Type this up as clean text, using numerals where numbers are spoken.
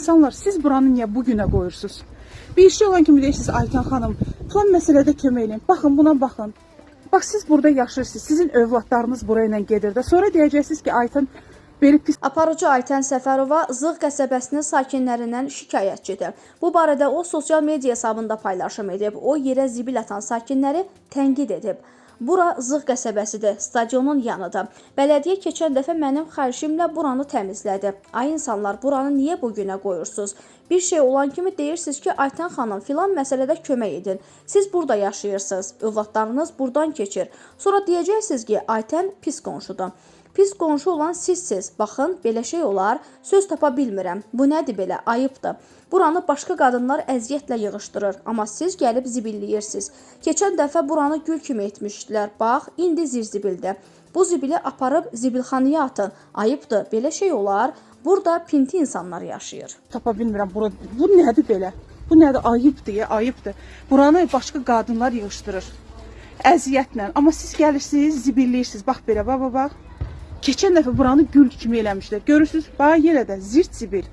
insanlar, siz buranı niyə bugünə qoyursunuz? Bir işçi olan kimi deyirsiniz, Ayten xanım, plan məsələdə kömək edin. Baxın, buna baxın. Bax, siz burada yaşayırsınız, sizin övladlarınız burayla gedir də. Sonra deyəcəksiniz ki, Ayten belə pis. Aparıcı Ayten Səfərova Zığ qəsəbəsinin sakinlərindən şikayətçidir. Bu barədə o sosial media hesabında paylaşım edib. O yerə zibil atan sakinləri tənqid edib. Bura Zığ qəsəbəsidir, stadionun yanıdır. Bələdiyyə keçən dəfə mənim xahişimlə buranı təmizlədi. Ay insanlar, buranı niyə bu günə qoyursunuz? Bir şey olan kimi deyirsiniz ki, Ayten xanım filan məsələdə kömək edin. Siz burada yaşayırsınız, övladlarınız buradan keçir. Sonra deyəcəksiniz ki, Ayten pis qonşudur. Pis qonşu olan sizsiz. Baxın, belə şey olar. Söz tapa bilmirəm. Bu nədir belə? Ayıbdır. Buranı başqa qadınlar əziyyətlə yığışdırır. Amma siz gəlib zibilləyirsiniz. Keçən dəfə buranı gül kimi etmişdilər. Bax, indi zirzibildir. Bu zibili aparıb zibilxanaya atın. Ayıbdır. Belə şey olar. Burada pinti insanlar yaşayır. Tapa bilmirəm. Bu nədir belə? Bu nədir? Ayıbdır, ayıbdır. Buranı başqa qadınlar yığışdırır. Əziyyətlə. Amma siz gəlirsiniz, zibilləyirsiniz. Bax belə, bax. Keçən dəfə buranı gül kimi eləmişlər. Görürsünüz, bax yenə də zirt zibil.